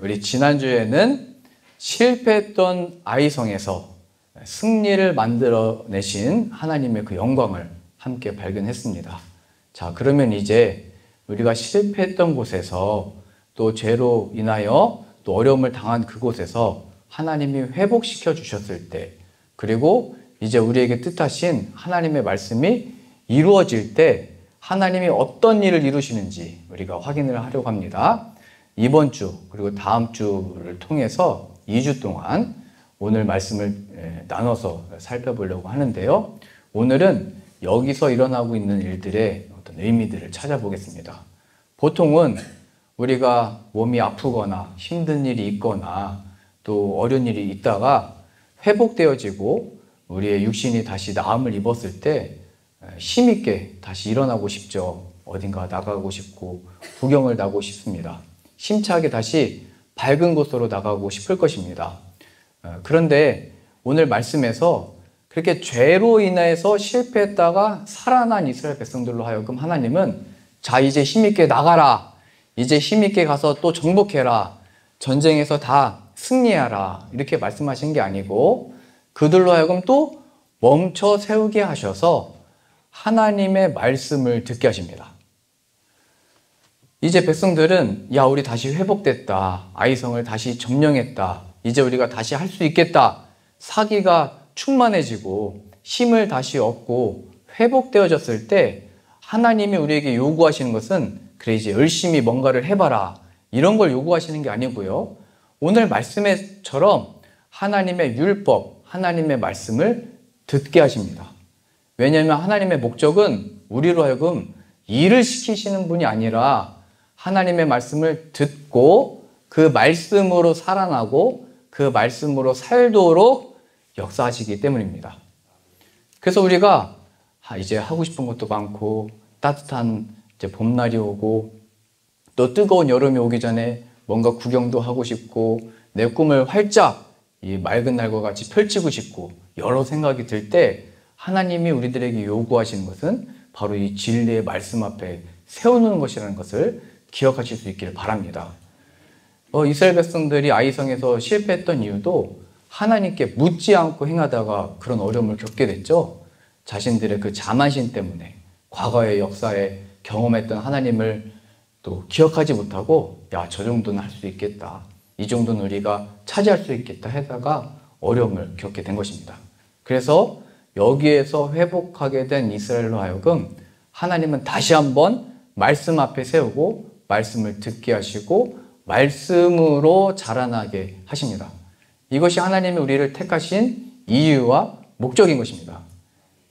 우리 지난주에는 실패했던 아이성에서 승리를 만들어내신 하나님의 그 영광을 함께 발견했습니다. 자, 그러면 이제 우리가 실패했던 곳에서 또 죄로 인하여 또 어려움을 당한 그곳에서 하나님이 회복시켜 주셨을 때, 그리고 이제 우리에게 뜻하신 하나님의 말씀이 이루어질 때 하나님이 어떤 일을 이루시는지 우리가 확인을 하려고 합니다. 이번 주 그리고 다음 주를 통해서 2주 동안 오늘 말씀을 나눠서 살펴보려고 하는데요. 오늘은 여기서 일어나고 있는 일들의 어떤 의미들을 찾아보겠습니다. 보통은 우리가 몸이 아프거나 힘든 일이 있거나 또 어려운 일이 있다가 회복되어지고 우리의 육신이 다시 나음을 입었을 때 힘있게 다시 일어나고 싶죠. 어딘가 나가고 싶고 구경을 나고 싶습니다. 힘차게 다시 밝은 곳으로 나가고 싶을 것입니다. 그런데 오늘 말씀에서 그렇게 죄로 인해서 실패했다가 살아난 이스라엘 백성들로 하여금 하나님은 자, 이제 힘있게 나가라. 이제 힘있게 가서 또 정복해라. 전쟁에서 다 승리하라. 이렇게 말씀하신 게 아니고 그들로 하여금 또 멈춰 세우게 하셔서 하나님의 말씀을 듣게 하십니다. 이제 백성들은 야, 우리 다시 회복됐다. 아이성을 다시 점령했다. 이제 우리가 다시 할 수 있겠다. 사기가 충만해지고 힘을 다시 얻고 회복되어졌을 때 하나님이 우리에게 요구하시는 것은 그래, 이제 열심히 뭔가를 해봐라. 이런 걸 요구하시는 게 아니고요. 오늘 말씀처럼 하나님의 율법, 하나님의 말씀을 듣게 하십니다. 왜냐하면 하나님의 목적은 우리로 하여금 일을 시키시는 분이 아니라 하나님의 말씀을 듣고 그 말씀으로 살아나고 그 말씀으로 살도록 역사하시기 때문입니다. 그래서 우리가 이제 하고 싶은 것도 많고 따뜻한 이제 봄날이 오고 또 뜨거운 여름이 오기 전에 뭔가 구경도 하고 싶고 내 꿈을 활짝 이 맑은 날과 같이 펼치고 싶고 여러 생각이 들 때 하나님이 우리들에게 요구하시는 것은 바로 이 진리의 말씀 앞에 세우는 것이라는 것을 기억하실 수 있기를 바랍니다. 이스라엘 백성들이 아이성에서 실패했던 이유도 하나님께 묻지 않고 행하다가 그런 어려움을 겪게 됐죠. 자신들의 그 자만심 때문에 과거의 역사에 경험했던 하나님을 또 기억하지 못하고 야, 저 정도는 할 수 있겠다. 이 정도는 우리가 차지할 수 있겠다 하다가 어려움을 겪게 된 것입니다. 그래서 여기에서 회복하게 된 이스라엘로 하여금 하나님은 다시 한번 말씀 앞에 세우고 말씀을 듣게 하시고 말씀으로 자라나게 하십니다. 이것이 하나님이 우리를 택하신 이유와 목적인 것입니다.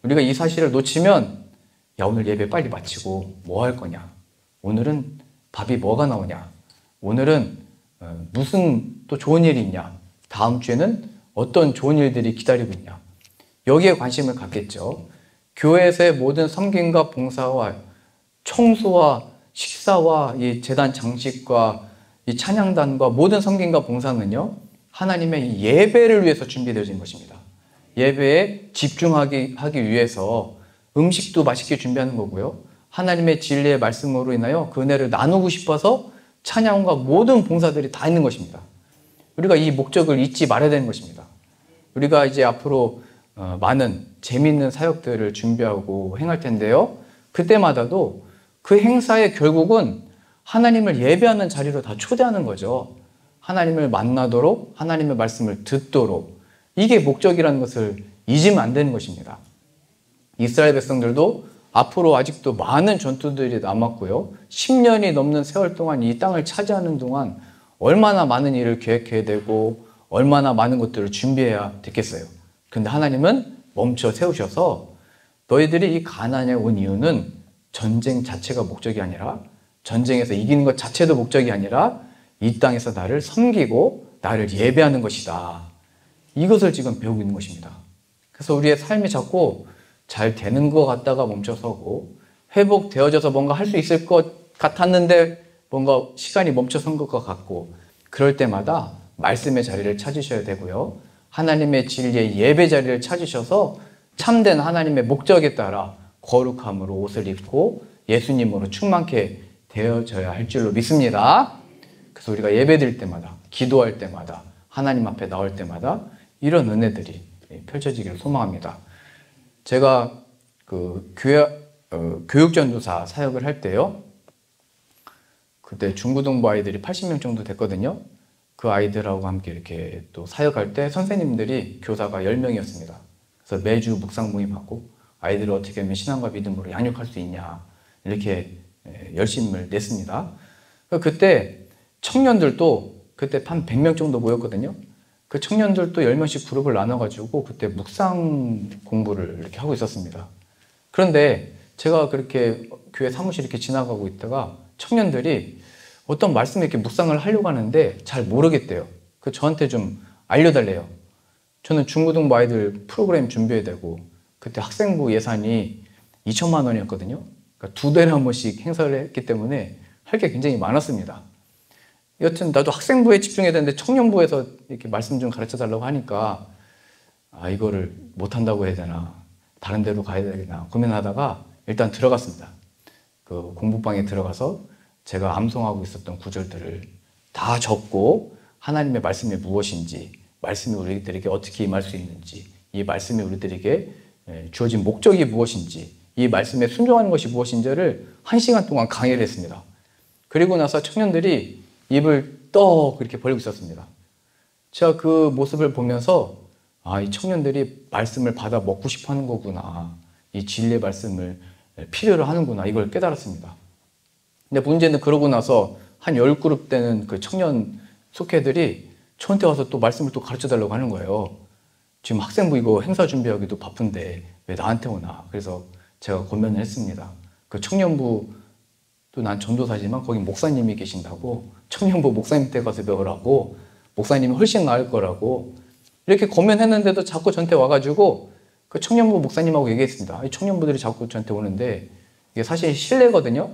우리가 이 사실을 놓치면 야, 오늘 예배 빨리 마치고 뭐 할 거냐? 오늘은 밥이 뭐가 나오냐? 오늘은 무슨 또 좋은 일이 있냐? 다음 주에는 어떤 좋은 일들이 기다리고 있냐? 여기에 관심을 갖겠죠. 교회에서의 모든 섬김과 봉사와 청소와 식사와 이 제단 장식과 이 찬양단과 모든 섬김과 봉사는요, 하나님의 예배를 위해서 준비되어진 것입니다. 예배에 집중하기 위해서 음식도 맛있게 준비하는 거고요. 하나님의 진리의 말씀으로 인하여 그 은혜를 나누고 싶어서 찬양과 모든 봉사들이 다 있는 것입니다. 우리가 이 목적을 잊지 말아야 되는 것입니다. 우리가 이제 앞으로 많은 재미있는 사역들을 준비하고 행할 텐데요. 그때마다도 그 행사의 결국은 하나님을 예배하는 자리로 다 초대하는 거죠. 하나님을 만나도록, 하나님의 말씀을 듣도록. 이게 목적이라는 것을 잊으면 안 되는 것입니다. 이스라엘 백성들도 앞으로 아직도 많은 전투들이 남았고요. 10년이 넘는 세월 동안 이 땅을 차지하는 동안 얼마나 많은 일을 계획해야 되고 얼마나 많은 것들을 준비해야 됐겠어요. 그런데 하나님은 멈춰 세우셔서 너희들이 이 가나안에 온 이유는 전쟁 자체가 목적이 아니라 전쟁에서 이기는 것 자체도 목적이 아니라 이 땅에서 나를 섬기고 나를 예배하는 것이다. 이것을 지금 배우고 있는 것입니다. 그래서 우리의 삶이 자꾸 잘 되는 것 같다가 멈춰서고 회복되어져서 뭔가 할 수 있을 것 같았는데 뭔가 시간이 멈춰선 것 같고 그럴 때마다 말씀의 자리를 찾으셔야 되고요. 하나님의 진리의 예배 자리를 찾으셔서 참된 하나님의 목적에 따라 거룩함으로 옷을 입고 예수님으로 충만케 되어져야 할 줄로 믿습니다. 그래서 우리가 예배 드릴 때마다, 기도할 때마다, 하나님 앞에 나올 때마다 이런 은혜들이 펼쳐지기를 소망합니다. 제가 그 교육전도사 사역을 할 때요, 그때 중고등부 아이들이 80명 정도 됐거든요. 그 아이들하고 함께 이렇게 또 사역할 때 선생님들이 교사가 10명이었습니다. 그래서 매주 묵상 모임하고 아이들을 어떻게 하면 신앙과 믿음으로 양육할 수 있냐, 이렇게 열심을 냈습니다. 그때 청년들도 그때 한 100명 정도 모였거든요. 그 청년들도 10명씩 그룹을 나눠가지고 그때 묵상 공부를 이렇게 하고 있었습니다. 그런데 제가 그렇게 교회 사무실 이렇게 지나가고 있다가 청년들이 어떤 말씀을 이렇게 묵상을 하려고 하는데 잘 모르겠대요. 그 저한테 좀 알려달래요. 저는 중고등부 아이들 프로그램 준비해야 되고 그때 학생부 예산이 2천만 원이었거든요. 그러니까 2달에 한 번씩 행사를 했기 때문에 할 게 굉장히 많았습니다. 여튼 나도 학생부에 집중해야 되는데 청년부에서 이렇게 말씀 좀 가르쳐 달라고 하니까 이거를 못한다고 해야 되나 다른 데로 가야 되나 고민하다가 일단 들어갔습니다. 그 공부방에 들어가서 제가 암송하고 있었던 구절들을 다 적고 하나님의 말씀이 무엇인지, 말씀이 우리들에게 어떻게 임할 수 있는지, 이 말씀이 우리들에게 주어진 목적이 무엇인지, 이 말씀에 순종하는 것이 무엇인지를 1시간 동안 강의를 했습니다. 그리고 나서 청년들이 입을 떡 이렇게 벌리고 있었습니다. 제가 그 모습을 보면서 이 청년들이 말씀을 받아 먹고 싶어 하는 거구나. 이 진리의 말씀을 필요로 하는구나. 이걸 깨달았습니다. 근데 문제는 그러고 나서 한 10그룹 되는 그 청년 속회들이 저한테 와서 또 말씀을 또 가르쳐 달라고 하는 거예요. 지금 학생부 이거 행사 준비하기도 바쁜데 왜 나한테 오나. 그래서 제가 권면을 했습니다. 그 청년부 또 난 전도사지만 거기 목사님이 계신다고 청년부 목사님 때 가서 배우라고 목사님이 훨씬 나을 거라고 이렇게 권면했는데도 자꾸 저한테 와가지고 그 청년부 목사님하고 얘기했습니다. 이 청년부들이 자꾸 저한테 오는데 이게 사실 신뢰거든요.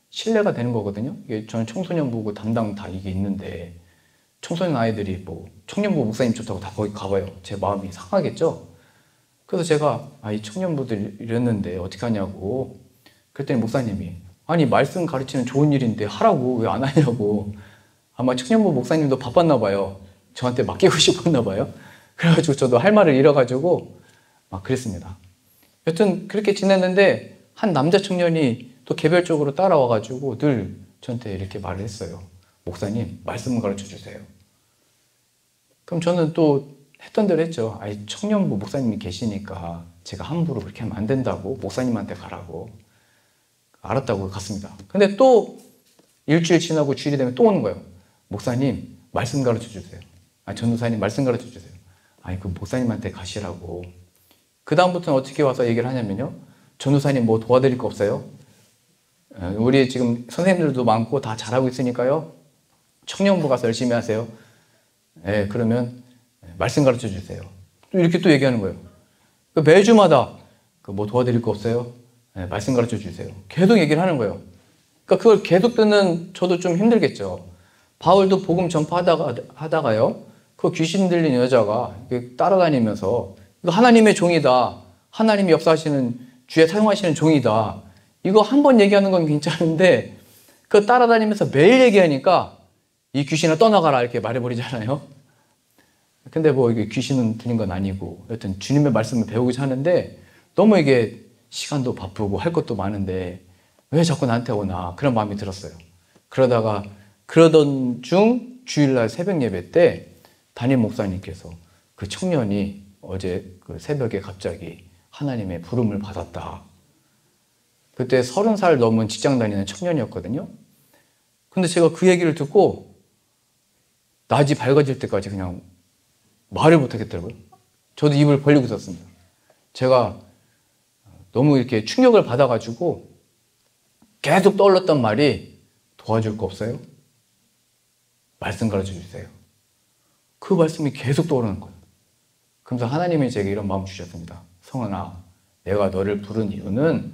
신뢰가 되는 거거든요. 이게 저는 청소년부고 담당 다 이게 있는데 청소년 아이들이 뭐 청년부 목사님 좋다고 다 거기 가봐요. 제 마음이 상하겠죠. 그래서 제가 이 청년부들 이랬는데 어떻게 하냐고 그랬더니 목사님이 아니 말씀 가르치는 좋은 일인데 하라고 왜 안 하냐고. 아마 청년부 목사님도 바빴나 봐요. 저한테 맡기고 싶었나 봐요. 그래가지고 저도 할 말을 잃어가지고 막 그랬습니다. 여튼 그렇게 지냈는데 한 남자 청년이 또 개별적으로 따라와가지고 늘 저한테 이렇게 말을 했어요. 목사님 말씀 가르쳐 주세요. 그럼 저는 또 했던 대로 했죠. 청년부 목사님이 계시니까 제가 함부로 그렇게 하면 안 된다고 목사님한테 가라고. 알았다고 갔습니다. 근데 또 일주일 지나고 주일이 되면 또 오는 거예요. 목사님 말씀 가르쳐 주세요. 전도사님 말씀 가르쳐 주세요. 그 목사님한테 가시라고. 그 다음부터는 어떻게 와서 얘기를 하냐면요. 전도사님 뭐 도와드릴 거 없어요? 우리 지금 선생님들도 많고 다 잘하고 있으니까요. 청년부 가서 열심히 하세요. 그러면 말씀 가르쳐 주세요. 또 이렇게 또 얘기하는 거예요. 매주마다 뭐 도와드릴 거 없어요? 말씀 가르쳐 주세요. 계속 얘기를 하는 거예요. 그러니까 그걸 계속 듣는 저도 좀 힘들겠죠. 바울도 복음 전파하다가요. 그 귀신 들린 여자가 따라다니면서 이거 하나님의 종이다. 하나님이 역사하시는 주에 사용하시는 종이다. 이거 한 번 얘기하는 건 괜찮은데 그 따라다니면서 매일 얘기하니까 이 귀신아 떠나가라 이렇게 말해버리잖아요. 근데 뭐 이게 귀신은 들린 건 아니고 여튼 주님의 말씀을 배우고자 하는데 너무 이게 시간도 바쁘고 할 것도 많은데 왜 자꾸 나한테 오나 그런 마음이 들었어요. 그러던 중 주일날 새벽 예배 때 담임 목사님께서 그 청년이 어제 그 새벽에 갑자기 하나님의 부름을 받았다. 그때 30살 넘은 직장 다니는 청년이었거든요. 근데 제가 그 얘기를 듣고 낮이 밝아질 때까지 그냥 말을 못하겠더라고요. 저도 입을 벌리고 있었습니다. 제가 너무 이렇게 충격을 받아가지고 계속 떠올랐던 말이 도와줄 거 없어요? 말씀 가르쳐 주세요. 그 말씀이 계속 떠오르는 거예요. 그러면서 하나님이 제게 이런 마음 주셨습니다. 성은아, 내가 너를 부른 이유는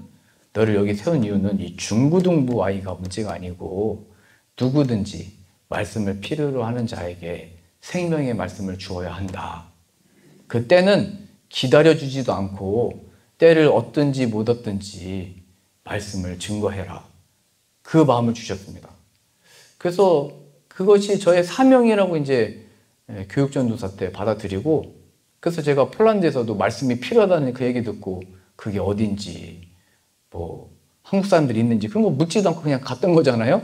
너를 여기 세운 이유는 이 중고등부 아이가 문제가 아니고 누구든지 말씀을 필요로 하는 자에게 생명의 말씀을 주어야 한다. 그때는 기다려주지도 않고 때를 얻든지 못 얻든지 말씀을 증거해라. 그 마음을 주셨습니다. 그래서 그것이 저의 사명이라고 이제 교육전도사 때 받아들이고, 그래서 제가 폴란드에서도 말씀이 필요하다는 그 얘기 듣고 그게 어딘지 뭐 한국 사람들이 있는지 그런 거 묻지도 않고 그냥 갔던 거잖아요.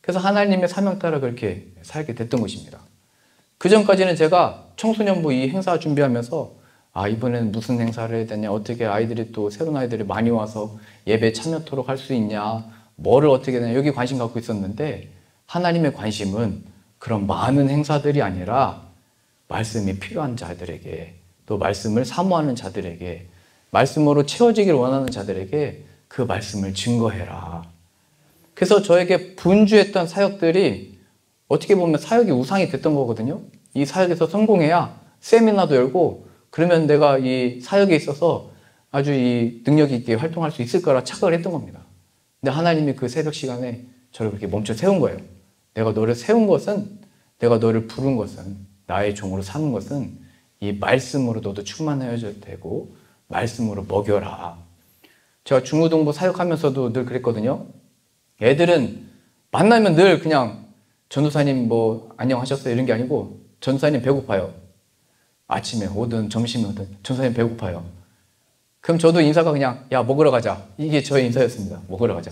그래서 하나님의 사명 따라 그렇게 살게 됐던 것입니다. 그 전까지는 제가 청소년부 이 행사 준비하면서 이번에는 무슨 행사를 해야 되냐, 어떻게 아이들이 또 새로운 아이들이 많이 와서 예배 참여토록 할 수 있냐, 뭐를 어떻게 되냐, 여기 관심 갖고 있었는데 하나님의 관심은 그런 많은 행사들이 아니라 말씀이 필요한 자들에게, 또 말씀을 사모하는 자들에게, 말씀으로 채워지기를 원하는 자들에게 그 말씀을 증거해라. 그래서 저에게 분주했던 사역들이 어떻게 보면 사역이 우상이 됐던 거거든요. 이 사역에서 성공해야 세미나도 열고 그러면 내가 이 사역에 있어서 아주 이 능력 있게 활동할 수 있을 거라 착각을 했던 겁니다. 근데 하나님이 그 새벽 시간에 저를 그렇게 멈춰 세운 거예요. 내가 너를 세운 것은, 내가 너를 부른 것은, 나의 종으로 삼은 것은 이 말씀으로 너도 충만해져야 되고 말씀으로 먹여라. 제가 중고등부 사역하면서도 늘 그랬거든요. 애들은 만나면 늘 그냥 전도사님 뭐 안녕하셨어요 이런 게 아니고, 전도사님 배고파요. 아침에 오든 점심에 오든 전도사님 배고파요. 그럼 저도 인사가 그냥 야 먹으러 가자, 이게 저의 인사였습니다. 먹으러 가자.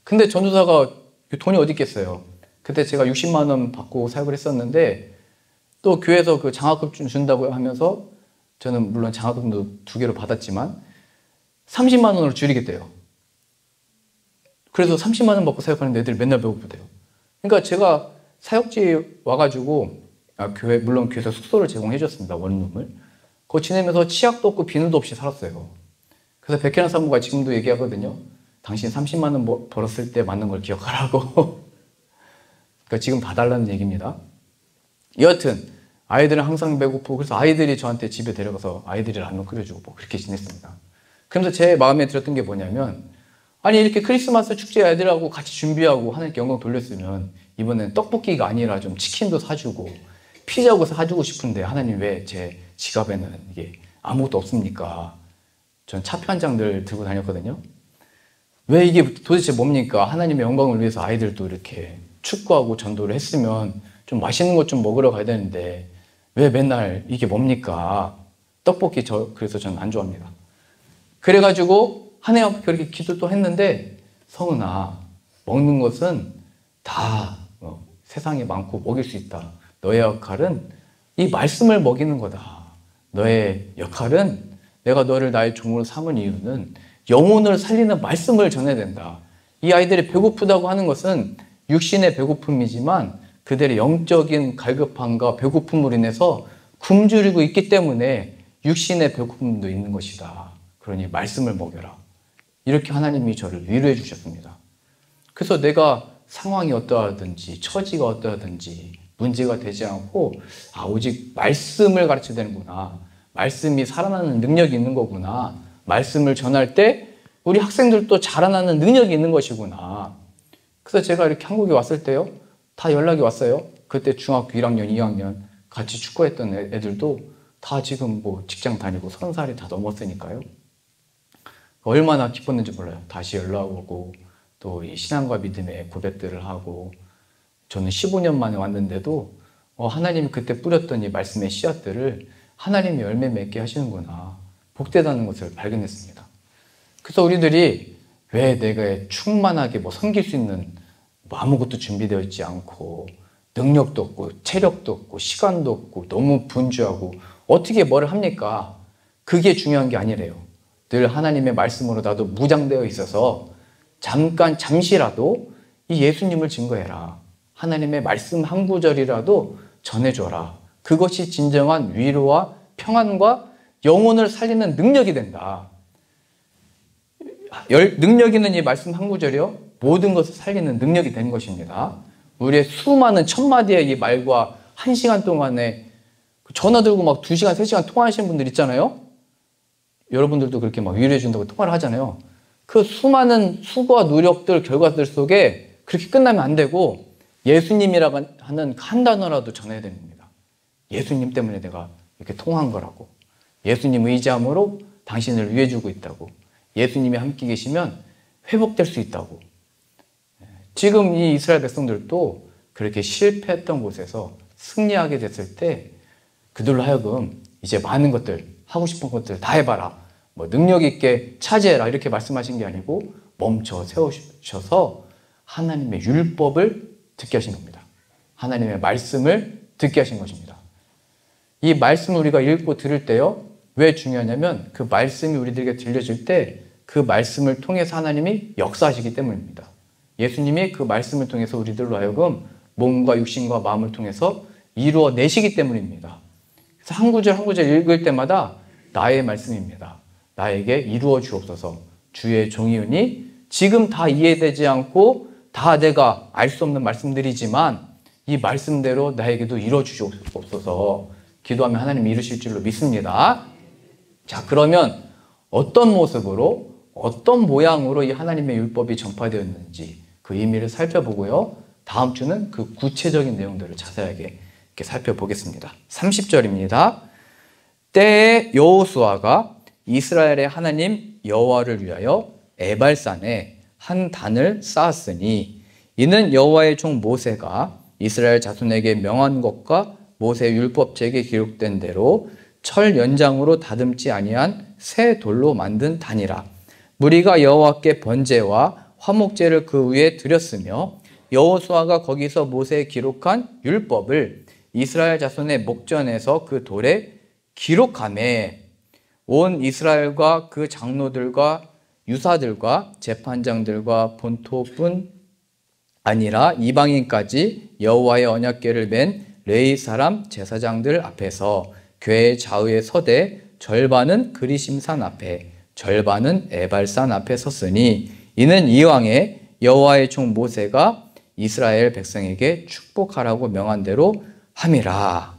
근데 전도사가 돈이 어디 있겠어요. 그때 제가 60만 원 받고 사역을 했었는데 또 교회에서 그 장학금 준다고 하면서 저는 물론 장학금도 2개로 받았지만 30만 원으로 줄이겠대요. 그래서 30만 원 받고 사역하는데 애들 맨날 배고프대요. 그러니까 제가 사역지에 와가지고 교회, 물론 교회에서 숙소를 제공해 줬습니다. 원룸을. 그거 지내면서 치약도 없고 비누도 없이 살았어요. 그래서 백혜란 사모가 지금도 얘기하거든요. 당신 30만 원 벌었을 때 맞는 걸 기억하라고. 그러니까 지금 봐달라는 얘기입니다. 여하튼 아이들은 항상 배고프고, 그래서 아이들이 저한테 집에 데려가서 아이들이 라면 끓여주고 뭐 그렇게 지냈습니다. 그러면서 제 마음에 들었던 게 뭐냐면, 아니 이렇게 크리스마스 축제 아이들하고 같이 준비하고 하나님께 영광 돌렸으면 이번엔 떡볶이가 아니라 좀 치킨도 사주고 피자도 사주고 싶은데 하나님 왜 제 지갑에는 이게 아무것도 없습니까? 전 차표 한 장 늘 들고 다녔거든요. 왜 이게 도대체 뭡니까? 하나님의 영광을 위해서 아이들도 이렇게 축구하고 전도를 했으면 좀 맛있는 것 좀 먹으러 가야 되는데 왜 맨날 이게 뭡니까? 떡볶이 그래서 저는 안 좋아합니다. 그래가지고 하나님 앞에 그렇게 기도도 했는데, 성은아, 먹는 것은 다 세상에 많고 먹일 수 있다. 너의 역할은 이 말씀을 먹이는 거다. 너의 역할은, 내가 너를 나의 종으로 삼은 이유는 영혼을 살리는 말씀을 전해야 된다. 이 아이들이 배고프다고 하는 것은 육신의 배고픔이지만 그들의 영적인 갈급함과 배고픔으로 인해서 굶주리고 있기 때문에 육신의 배고픔도 있는 것이다. 그러니 말씀을 먹여라. 이렇게 하나님이 저를 위로해 주셨습니다. 그래서 내가 상황이 어떠하든지 처지가 어떠하든지 문제가 되지 않고 오직 말씀을 가르쳐야 되는구나. 말씀이 살아나는 능력이 있는 거구나. 말씀을 전할 때 우리 학생들도 자라나는 능력이 있는 것이구나. 그래서 제가 이렇게 한국에 왔을 때요, 다 연락이 왔어요. 그때 중학교 1학년, 2학년 같이 축구했던 애들도 다 지금 뭐 직장 다니고 30살이 다 넘었으니까요. 얼마나 기뻤는지 몰라요. 다시 연락 오고 또 이 신앙과 믿음의 고백들을 하고, 저는 15년 만에 왔는데도 하나님이 그때 뿌렸던 이 말씀의 씨앗들을 하나님이 열매 맺게 하시는구나, 복되다는 것을 발견했습니다. 그래서 우리들이 왜 내가 충만하게 뭐 섬길 수 있는 뭐 아무것도 준비되어 있지 않고 능력도 없고 체력도 없고 시간도 없고 너무 분주하고 어떻게 뭐를 합니까? 그게 중요한 게 아니래요. 늘 하나님의 말씀으로 나도 무장되어 있어서 잠시라도 이 예수님을 증거해라. 하나님의 말씀 한 구절이라도 전해줘라. 그것이 진정한 위로와 평안과 영혼을 살리는 능력이 된다. 능력 있는 이 말씀 한 구절이요, 모든 것을 살리는 능력이 되는 것입니다. 우리의 수많은 1000마디의 이 말과 1시간 동안에 전화 들고 막 2시간, 3시간 통화하시는 분들 있잖아요. 여러분들도 그렇게 막 위로해 준다고 통화를 하잖아요. 그 수많은 수고와 노력들, 결과들 속에 그렇게 끝나면 안 되고 예수님이라고 하는 한 단어라도 전해야 됩니다. 예수님 때문에 내가 이렇게 통화한 거라고. 예수님 의지함으로 당신을 위해 주고 있다고. 예수님이 함께 계시면 회복될 수 있다고. 지금 이 이스라엘 백성들도 그렇게 실패했던 곳에서 승리하게 됐을 때 그들로 하여금 이제 많은 것들, 하고 싶은 것들 다 해봐라. 뭐 능력 있게 차지해라. 이렇게 말씀하신 게 아니고 멈춰 세우셔서 하나님의 율법을 듣게 하신 겁니다. 하나님의 말씀을 듣게 하신 것입니다. 이 말씀을 우리가 읽고 들을 때요. 왜 중요하냐면 그 말씀이 우리들에게 들려질 때 그 말씀을 통해서 하나님이 역사하시기 때문입니다. 예수님이 그 말씀을 통해서 우리들로 하여금 몸과 육신과 마음을 통해서 이루어내시기 때문입니다. 그래서 한 구절 한 구절 읽을 때마다 나의 말씀입니다. 나에게 이루어 주옵소서. 주의 종이오니 지금 다 이해되지 않고 다 내가 알 수 없는 말씀들이지만 이 말씀대로 나에게도 이루어 주시옵소서. 기도하면 하나님이 이루실 줄로 믿습니다. 자, 그러면 어떤 모습으로 어떤 모양으로 이 하나님의 율법이 전파되었는지 그 의미를 살펴보고요. 다음 주는 그 구체적인 내용들을 자세하게 이렇게 살펴보겠습니다. 30절입니다. 때에 여호수아가 이스라엘의 하나님 여호와를 위하여 에발산에 한 단을 쌓았으니 이는 여호와의 종 모세가 이스라엘 자손에게 명한 것과 모세 율법책에 기록된 대로 철 연장으로 다듬지 아니한 새 돌로 만든 단이라. 무리가 여호와께 번제와 화목제를 그 위에 드렸으며 여호수아가 거기서 모세에 기록한 율법을 이스라엘 자손의 목전에서 그 돌에 기록하매 온 이스라엘과 그 장로들과 유사들과 재판장들과 본토뿐 아니라 이방인까지 여호와의 언약궤를 맨 레위 사람 제사장들 앞에서 궤 좌우에 서되 절반은 그리심산 앞에 절반은 에발산 앞에 섰으니 이는 이왕에 여호와의 종 모세가 이스라엘 백성에게 축복하라고 명한 대로 함이라.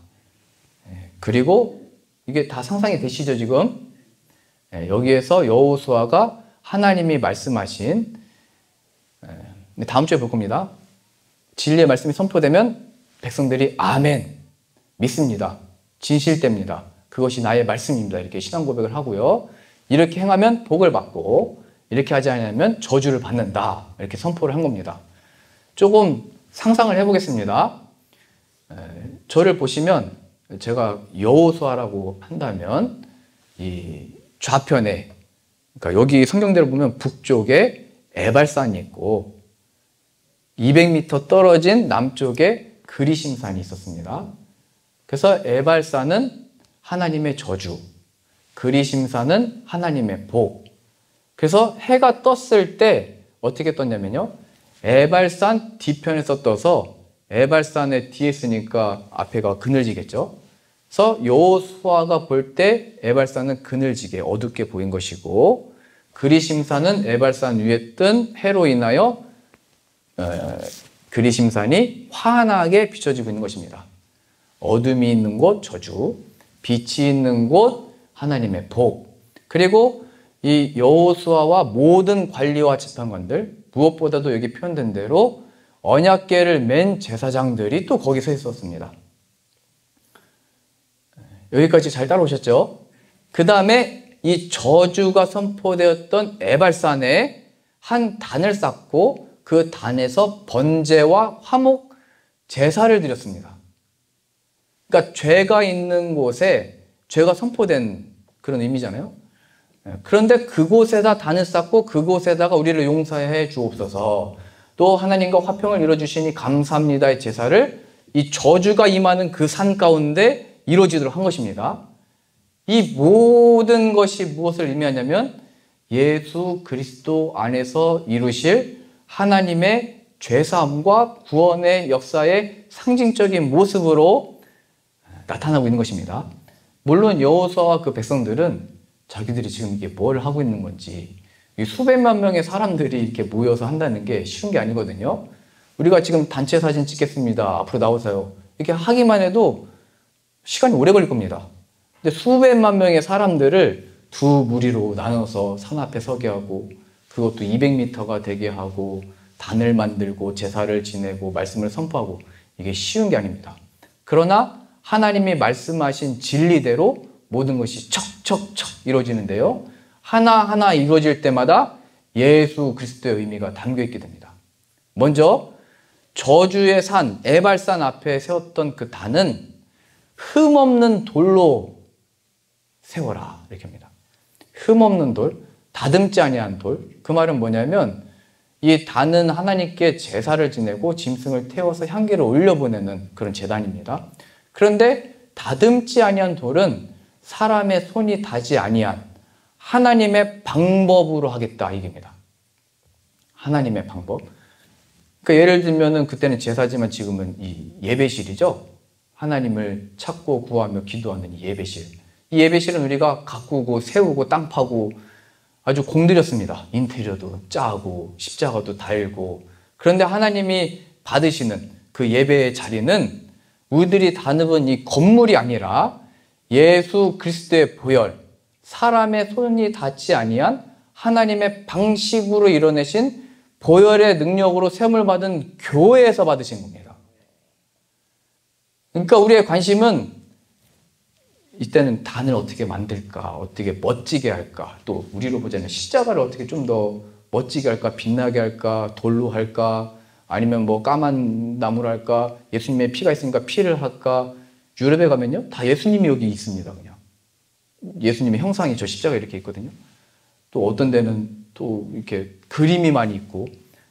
그리고 이게 다 상상이 되시죠 지금? 여기에서 여호수아가 하나님이 말씀하신 다음 주에 볼 겁니다. 진리의 말씀이 선포되면 백성들이 아멘 믿습니다. 진실됩니다. 그것이 나의 말씀입니다. 이렇게 신앙 고백을 하고요. 이렇게 행하면 복을 받고 이렇게 하지 않으면 저주를 받는다. 이렇게 선포를 한 겁니다. 조금 상상을 해보겠습니다. 저를 보시면 제가 여호수아라고 한다면 이 좌편에 그러니까 여기 성경대로 보면 북쪽에 에발산이 있고 200m 떨어진 남쪽에 그리심산이 있었습니다. 그래서 에발산은 하나님의 저주, 그리심산은 하나님의 복. 그래서 해가 떴을 때 어떻게 떴냐면요. 에발산 뒤편에서 떠서 에발산의 뒤에 있으니까 앞에가 그늘지겠죠. 그래서 여호수아가 볼 때 에발산은 그늘지게 어둡게 보인 것이고 그리심산은 에발산 위에 뜬 해로 인하여 그리심산이 환하게 비춰지고 있는 것입니다. 어둠이 있는 곳 저주, 빛이 있는 곳 하나님의 복. 그리고 이 여호수아와 모든 관리와 재판관들 무엇보다도 여기 표현된 대로 언약궤를 맨 제사장들이 또 거기 서 있었습니다. 여기까지 잘 따라오셨죠? 그 다음에 이 저주가 선포되었던 에발산에 한 단을 쌓고 그 단에서 번제와 화목 제사를 드렸습니다. 그러니까 죄가 있는 곳에 죄가 선포된 그런 의미잖아요. 그런데 그곳에다 단을 쌓고 그곳에다가 우리를 용서해 주옵소서. 또 하나님과 화평을 이루어주시니 감사합니다의 제사를 이 저주가 임하는 그 산 가운데 이루어지도록 한 것입니다. 이 모든 것이 무엇을 의미하냐면 예수 그리스도 안에서 이루실 하나님의 죄사함과 구원의 역사의 상징적인 모습으로 나타나고 있는 것입니다. 물론 여호수아와 그 백성들은 자기들이 지금 이게 뭘 하고 있는 건지 수백만 명의 사람들이 이렇게 모여서 한다는 게 쉬운 게 아니거든요. 우리가 지금 단체 사진 찍겠습니다. 앞으로 나오세요. 이렇게 하기만 해도 시간이 오래 걸릴 겁니다. 근데 수백만 명의 사람들을 두 무리로 나눠서 산 앞에 서게 하고 그것도 200m가 되게 하고 단을 만들고 제사를 지내고 말씀을 선포하고 이게 쉬운 게 아닙니다. 그러나 하나님이 말씀하신 진리대로 모든 것이 척척척 이루어지는데요. 하나하나 이루어질 때마다 예수 그리스도의 의미가 담겨 있게 됩니다. 먼저 저주의 산 에발산 앞에 세웠던 그 단은 흠없는 돌로 세워라 이렇게 합니다. 흠없는 돌, 다듬지 아니한 돌. 그 말은 뭐냐면 이 단은 하나님께 제사를 지내고 짐승을 태워서 향기를 올려보내는 그런 제단입니다. 그런데 다듬지 아니한 돌은 사람의 손이 닿지 아니한 하나님의 방법으로 하겠다 이겁니다. 하나님의 방법. 그러니까 예를 들면은 그때는 제사지만 지금은 이 예배실이죠. 하나님을 찾고 구하며 기도하는 이 예배실. 이 예배실은 우리가 가꾸고 세우고 땅 파고 아주 공들였습니다. 인테리어도 짜고 십자가도 달고. 그런데 하나님이 받으시는 그 예배의 자리는 우리들이 다듬은 이 건물이 아니라 예수 그리스도의 보혈, 사람의 손이 닿지 아니한 하나님의 방식으로 이뤄내신 보혈의 능력으로 세움을 받은 교회에서 받으신 겁니다. 그러니까 우리의 관심은 이때는 단을 어떻게 만들까, 어떻게 멋지게 할까, 또 우리로 보자면 십자가를 어떻게 좀 더 멋지게 할까, 빛나게 할까, 돌로 할까, 아니면 뭐 까만 나무로 할까, 예수님의 피가 있으니까 피를 할까. 유럽에 가면요 다 예수님이 여기 있습니다. 그냥 예수님의 형상이 저 십자가 이렇게 있거든요. 또 어떤 데는 또 이렇게 그림이 많이 있고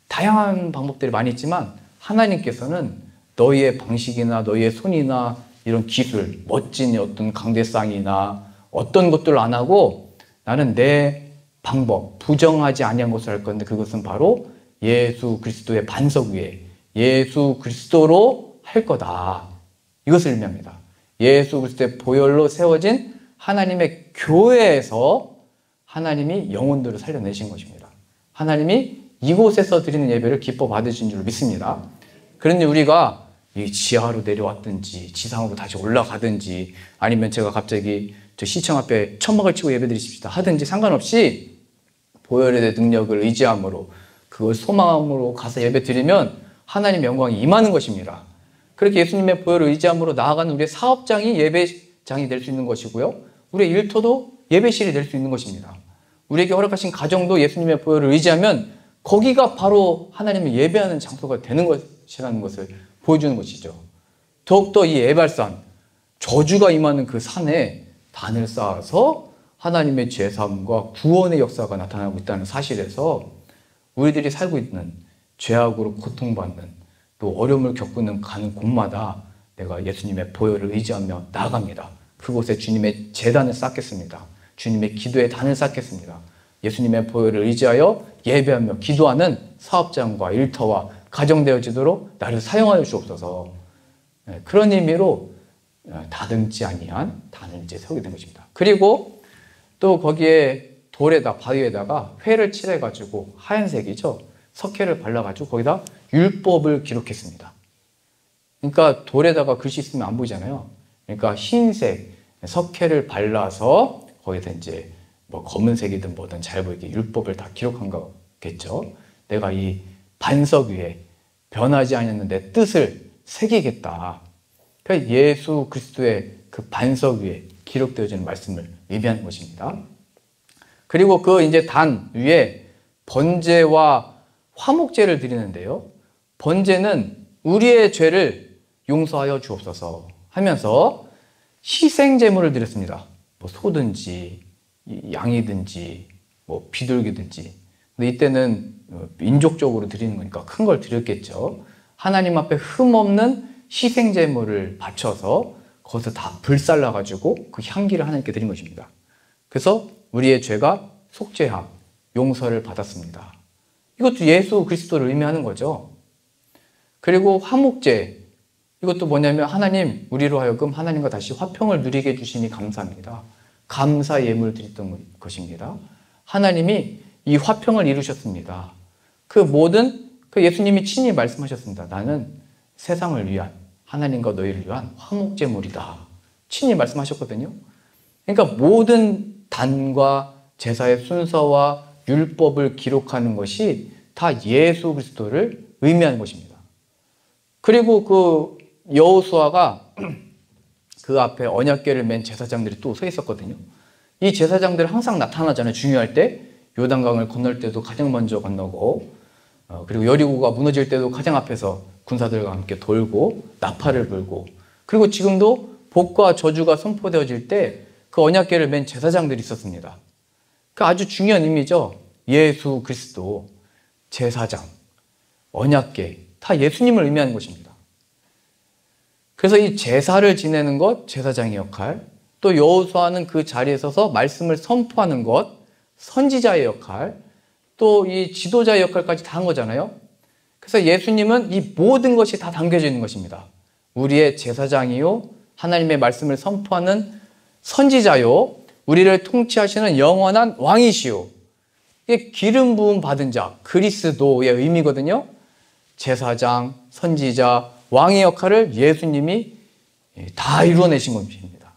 다양한 방법들이 많이 있지만 하나님께서는 너희의 방식이나 너희의 손이나 이런 기술, 멋진 어떤 강대상이나 어떤 것들을 안 하고 나는 내 방법, 부정하지 아니한 것을 할 건데 그것은 바로 예수 그리스도의 반석 위에 예수 그리스도로 할 거다. 이것을 의미합니다. 예수 그리스도의 보혈로 세워진 하나님의 교회에서 하나님이 영혼들을 살려내신 것입니다. 하나님이 이곳에서 드리는 예배를 기뻐 받으신 줄 믿습니다. 그런데 우리가 이 지하로 내려왔든지 지상으로 다시 올라가든지 아니면 제가 갑자기 저 시청 앞에 천막을 치고 예배 드리십시다 하든지 상관없이 보혈의 능력을 의지함으로 그걸 소망으로 가서 예배 드리면 하나님의 영광이 임하는 것입니다. 그렇게 예수님의 보혈을 의지함으로 나아가는 우리의 사업장이 예배장이 될 수 있는 것이고요. 우리의 일터도 예배실이 될 수 있는 것입니다. 우리에게 허락하신 가정도 예수님의 보혈을 의지하면 거기가 바로 하나님을 예배하는 장소가 되는 것이라는 것을 보여주는 것이죠. 더욱더 이 에발산, 저주가 임하는 그 산에 단을 쌓아서 하나님의 죄사함과 구원의 역사가 나타나고 있다는 사실에서 우리들이 살고 있는 죄악으로 고통받는 또 어려움을 겪는 가는 곳마다 내가 예수님의 보혈을 의지하며 나아갑니다. 그곳에 주님의 제단을 쌓겠습니다. 주님의 기도의 단을 쌓겠습니다. 예수님의 보혈을 의지하여 예배하며 기도하는 사업장과 일터와 가정되어지도록 나를 사용하여 주옵소서. 그런 의미로 다듬지 아니한 단을 이제 세우게 된 것입니다. 그리고 또 거기에 돌에다 바위에다가 회를 칠해가지고 하얀색이죠. 석회를 발라가지고 거기다 율법을 기록했습니다. 그러니까 돌에다가 글씨 쓰면 안 보이잖아요. 그러니까 흰색 석회를 발라서 거기다 이제 뭐 검은색이든 뭐든 잘 보이게 율법을 다 기록한 거겠죠. 내가 이 반석 위에 변하지 않는 내 뜻을 새기겠다. 그러니까 예수 그리스도의 그 반석 위에 기록되어지는 말씀을 의미하는 것입니다. 그리고 그 이제 단 위에 번제와 화목제를 드리는데요. 번제는 우리의 죄를 용서하여 주옵소서 하면서 희생제물을 드렸습니다. 뭐 소든지 양이든지 뭐 비둘기든지. 근데 이때는 민족적으로 드리는 거니까 큰 걸 드렸겠죠. 하나님 앞에 흠없는 희생제물을 바쳐서 거기서 다 불살라가지고 그 향기를 하나님께 드린 것입니다. 그래서 우리의 죄가 속죄함, 용서를 받았습니다. 이것도 예수 그리스도를 의미하는 거죠. 그리고 화목제, 이것도 뭐냐면 하나님, 우리로 하여금 하나님과 다시 화평을 누리게 해주시니 감사합니다. 감사 예물 드렸던 것입니다. 하나님이 이 화평을 이루셨습니다. 그 모든, 그 예수님이 친히 말씀하셨습니다. 나는 세상을 위한, 하나님과 너희를 위한 화목제물이다. 친히 말씀하셨거든요. 그러니까 모든 단과 제사의 순서와 율법을 기록하는 것이 다 예수 그리스도를 의미하는 것입니다. 그리고 그 여호수아가 그 앞에 언약궤를 맨 제사장들이 또 서 있었거든요. 이 제사장들은 항상 나타나잖아요. 중요할 때 요단강을 건널 때도 가장 먼저 건너고 그리고 여리고가 무너질 때도 가장 앞에서 군사들과 함께 돌고 나팔을 불고, 그리고 지금도 복과 저주가 선포되어질 때 그 언약궤를 맨 제사장들이 있었습니다. 그 아주 중요한 의미죠. 예수 그리스도, 제사장, 언약궤, 다 예수님을 의미하는 것입니다. 그래서 이 제사를 지내는 것, 제사장의 역할, 또 여호수아는 그 자리에 서서 말씀을 선포하는 것, 선지자의 역할, 또 이 지도자의 역할까지 다 한 거잖아요. 그래서 예수님은 이 모든 것이 다 담겨져 있는 것입니다. 우리의 제사장이요, 하나님의 말씀을 선포하는 선지자요, 우리를 통치하시는 영원한 왕이시요. 이게 기름 부음 받은 자, 그리스도의 의미거든요. 제사장, 선지자, 왕의 역할을 예수님이 다 이루어내신 것입니다.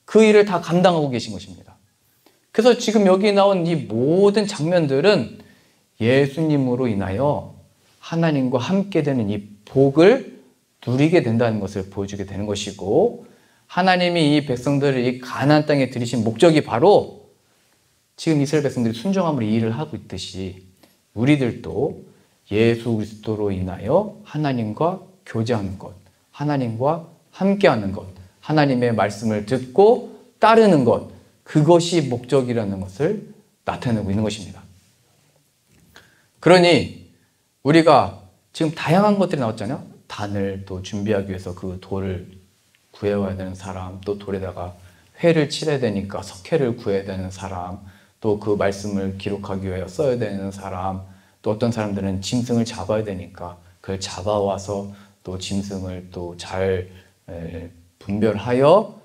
그 일을 다 감당하고 계신 것입니다. 그래서 지금 여기 나온 이 모든 장면들은 예수님으로 인하여 하나님과 함께 되는 이 복을 누리게 된다는 것을 보여주게 되는 것이고, 하나님이 이 백성들을 이 가나안 땅에 들이신 목적이 바로 지금 이스라엘 백성들이 순종함으로 이 일을 하고 있듯이 우리들도 예수 그리스도로 인하여 하나님과 교제하는 것, 하나님과 함께하는 것, 하나님의 말씀을 듣고 따르는 것, 그것이 목적이라는 것을 나타내고 있는 것입니다. 그러니 우리가 지금 다양한 것들이 나왔잖아요. 단을 또 준비하기 위해서 그 돌을 구해와야 되는 사람, 또 돌에다가 회를 칠해야 되니까 석회를 구해야 되는 사람, 또 그 말씀을 기록하기 위해 써야 되는 사람, 또 어떤 사람들은 짐승을 잡아야 되니까 그걸 잡아와서 또 짐승을 또 잘 분별하여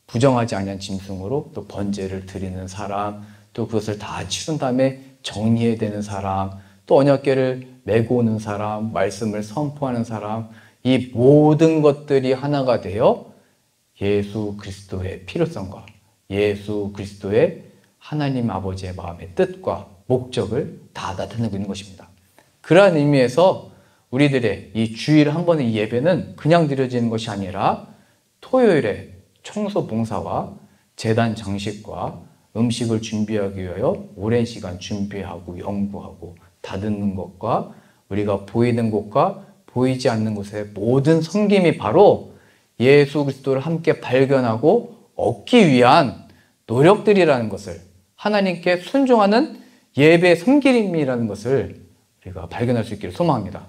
부정하지 않은 짐승으로 또 번제를 드리는 사람, 또 그것을 다 치른 다음에 정리해야 되는 사람, 또 언약궤를 메고 오는 사람, 말씀을 선포하는 사람, 이 모든 것들이 하나가 되어 예수 그리스도의 필요성과 예수 그리스도의 하나님 아버지의 마음의 뜻과 목적을 다 나타내고 있는 것입니다. 그러한 의미에서 우리들의 이 주일 한 번의 예배는 그냥 드려지는 것이 아니라 토요일에 청소 봉사와 제단 장식과 음식을 준비하기 위하여 오랜 시간 준비하고 연구하고 다듬는 것과 우리가 보이는 곳과 보이지 않는 곳의 모든 섬김이 바로 예수 그리스도를 함께 발견하고 얻기 위한 노력들이라는 것을, 하나님께 순종하는 예배 섬김이라는 것을 우리가 발견할 수 있기를 소망합니다.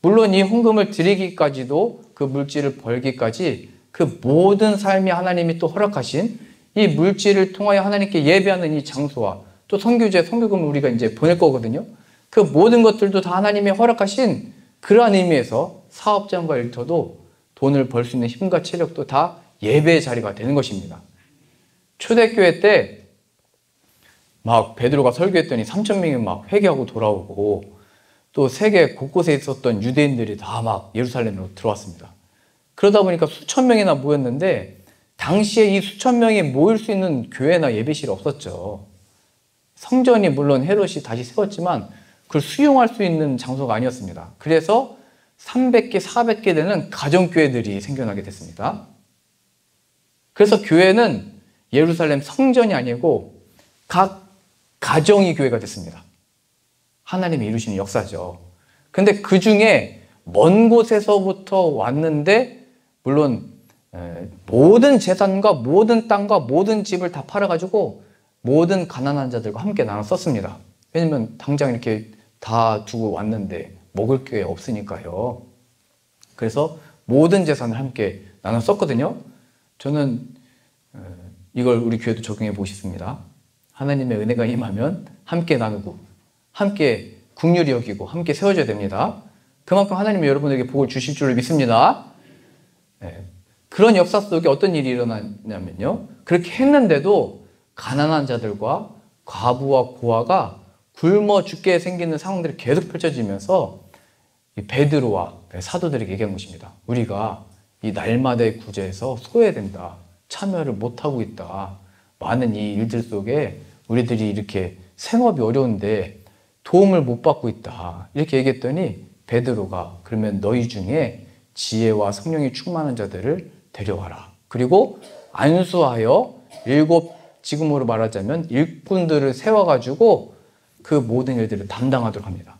물론 이 헌금을 드리기까지도, 그 물질을 벌기까지 그 모든 삶이 하나님이 또 허락하신 이 물질을 통하여 하나님께 예배하는 이 장소와 또 선교제, 선교금을 우리가 이제 보낼 거거든요. 그 모든 것들도 다 하나님이 허락하신 그러한 의미에서 사업장과 일터도 돈을 벌 수 있는 힘과 체력도 다 예배의 자리가 되는 것입니다. 초대교회 때 막 베드로가 설교했더니 3,000명이 막 회개하고 돌아오고, 또 세계 곳곳에 있었던 유대인들이 다 막 예루살렘으로 들어왔습니다. 그러다 보니까 수천 명이나 모였는데, 당시에 이 수천 명이 모일 수 있는 교회나 예배실이 없었죠. 성전이 물론 헤롯이 다시 세웠지만 그걸 수용할 수 있는 장소가 아니었습니다. 그래서 300개, 400개 되는 가정교회들이 생겨나게 됐습니다. 그래서 교회는 예루살렘 성전이 아니고 각 가정이 교회가 됐습니다. 하나님이 이루시는 역사죠. 근데 그 중에 먼 곳에서부터 왔는데, 물론 모든 재산과 모든 땅과 모든 집을 다 팔아가지고 모든 가난한 자들과 함께 나눠 썼습니다. 왜냐면 당장 이렇게 다 두고 왔는데 먹을 게 없으니까요. 그래서 모든 재산을 함께 나눠 썼거든요. 저는 이걸 우리 교회도 적용해 보고 싶습니다. 하나님의 은혜가 임하면 함께 나누고 함께 긍휼히 여기고 함께 세워져야 됩니다. 그만큼 하나님이 여러분에게 복을 주실 줄을 믿습니다. 그런 역사 속에 어떤 일이 일어나냐면요, 그렇게 했는데도 가난한 자들과 과부와 고아가 굶어 죽게 생기는 상황들이 계속 펼쳐지면서 이 베드로와 사도들에게 얘기한 것입니다. 우리가 이 날마다의 구제에서 소외된다, 참여를 못하고 있다, 많은 이 일들 속에 우리들이 이렇게 생업이 어려운데 도움을 못 받고 있다, 이렇게 얘기했더니 베드로가 그러면 너희 중에 지혜와 성령이 충만한 자들을 데려와라, 그리고 안수하여 7, 지금으로 말하자면 일꾼들을 세워가지고 그 모든 일들을 담당하도록 합니다.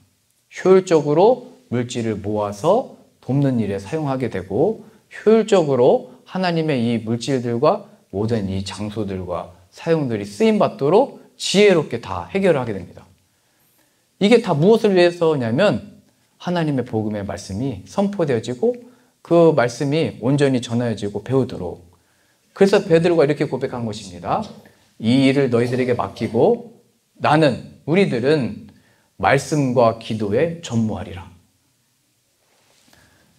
효율적으로 물질을 모아서 돕는 일에 사용하게 되고 효율적으로 하나님의 이 물질들과 모든 이 장소들과 사용들이 쓰임받도록 지혜롭게 다 해결을 하게 됩니다. 이게 다 무엇을 위해서냐면 하나님의 복음의 말씀이 선포되어지고 그 말씀이 온전히 전하여지고 배우도록. 그래서 베드로가 이렇게 고백한 것입니다. 이 일을 너희들에게 맡기고 우리들은 말씀과 기도에 전무하리라.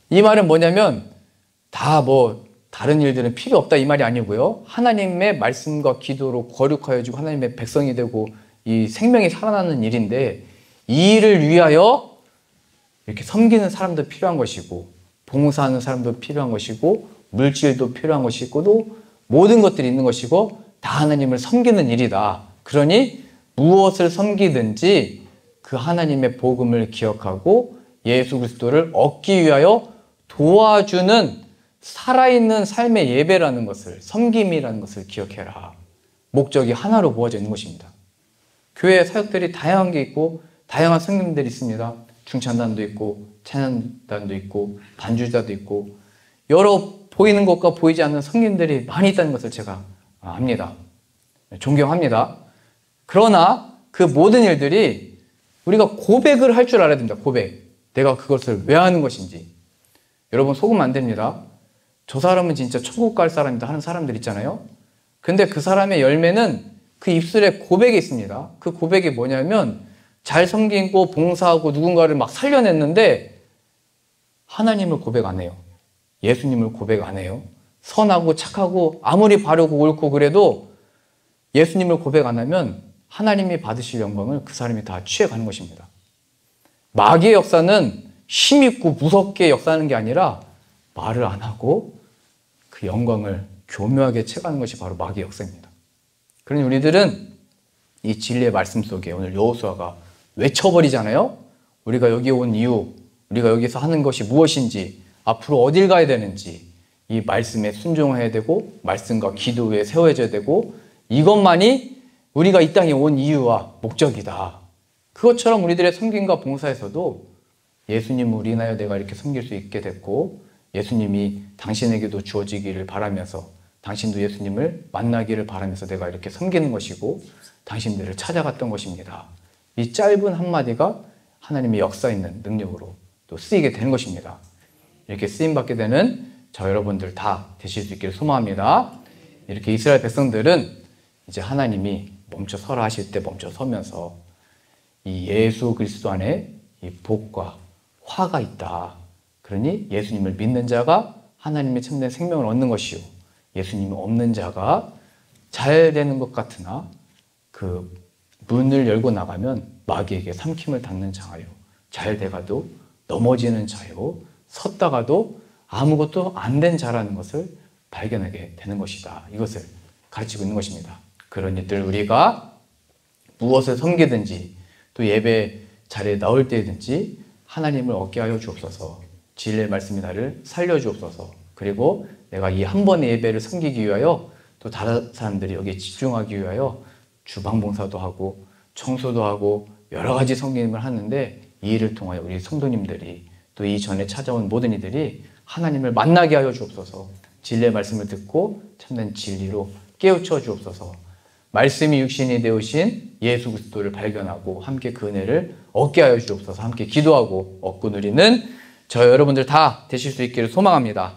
이 말은 뭐냐면 다 다른 일들은 필요 없다 이 말이 아니고요. 하나님의 말씀과 기도로 거룩하여지고 하나님의 백성이 되고 이 생명이 살아나는 일인데 이 일을 위하여 이렇게 섬기는 사람도 필요한 것이고 봉사하는 사람도 필요한 것이고 물질도 필요한 것이고 또 모든 것들이 있는 것이고 다 하나님을 섬기는 일이다. 그러니 무엇을 섬기든지 그 하나님의 복음을 기억하고 예수 그리스도를 얻기 위하여 도와주는 살아있는 삶의 예배라는 것을, 섬김이라는 것을 기억해라. 목적이 하나로 모아져 있는 것입니다. 교회 사역들이 다양한 게 있고 다양한 성김들이 있습니다. 중찬단도 있고 찬양단도 있고 반주자도 있고 여러 보이는 것과 보이지 않는 성김들이 많이 있다는 것을 제가 압니다. 존경합니다. 그러나 그 모든 일들이 우리가 고백을 할 줄 알아야 됩니다. 고백. 내가 그것을 왜 하는 것인지. 여러분 속으면 안 됩니다. 저 사람은 진짜 천국 갈 사람이다 하는 사람들 있잖아요. 근데 그 사람의 열매는 그 입술에 고백이 있습니다. 그 고백이 뭐냐면 잘 섬기고 봉사하고 누군가를 막 살려냈는데 하나님을 고백 안 해요. 예수님을 고백 안 해요. 선하고 착하고 아무리 바르고 옳고 그래도 예수님을 고백 안 하면 하나님이 받으실 영광을 그 사람이 다 취해가는 것입니다. 마귀의 역사는 힘있고 무섭게 역사하는 게 아니라 말을 안 하고 그 영광을 교묘하게 채가는 것이 바로 마귀의 역사입니다. 그러니 우리들은 이 진리의 말씀 속에 오늘 여호수아가 외쳐버리잖아요. 우리가 여기 온 이유, 우리가 여기서 하는 것이 무엇인지, 앞으로 어딜 가야 되는지 이 말씀에 순종해야 되고 말씀과 기도 위에 세워져야 되고 이것만이 우리가 이 땅에 온 이유와 목적이다. 그것처럼 우리들의 섬김과 봉사에서도 예수님을 인하여 내가 이렇게 섬길 수 있게 됐고 예수님이 당신에게도 주어지기를 바라면서 당신도 예수님을 만나기를 바라면서 내가 이렇게 섬기는 것이고 당신들을 찾아갔던 것입니다. 이 짧은 한마디가 하나님의 역사 있는 능력으로 또 쓰이게 되는 것입니다. 이렇게 쓰임받게 되는 저 여러분들 다 되실 수 있기를 소망합니다. 이렇게 이스라엘 백성들은 이제 하나님이 멈춰 서라 하실 때 멈춰 서면서 이 예수 그리스도 안에 이 복과 화가 있다. 그러니 예수님을 믿는 자가 하나님의 참된 생명을 얻는 것이요. 예수님이 없는 자가 잘 되는 것 같으나 그 문을 열고 나가면 마귀에게 삼킴을 당는 자요. 잘 돼가도 넘어지는 자요. 섰다가도 아무것도 안 된 자라는 것을 발견하게 되는 것이다. 이것을 가르치고 있는 것입니다. 그러니들 우리가 무엇을 섬기든지 또 예배 자리에 나올 때든지 하나님을 얻게 하여 주옵소서. 진리의 말씀이 나를 살려 주옵소서. 그리고 내가 이 한 번의 예배를 섬기기 위하여 또 다른 사람들이 여기에 집중하기 위하여 주방봉사도 하고 청소도 하고 여러 가지 섬김을 하는데 이 일을 통하여 우리 성도님들이 또 이전에 찾아온 모든 이들이 하나님을 만나게 하여 주옵소서. 진리의 말씀을 듣고 참된 진리로 깨우쳐 주옵소서. 말씀이 육신이 되오신 예수 그리스도를 발견하고 함께 그 은혜를 얻게 하여 주옵소서. 함께 기도하고 얻고 누리는 저 여러분들 다 되실 수 있기를 소망합니다.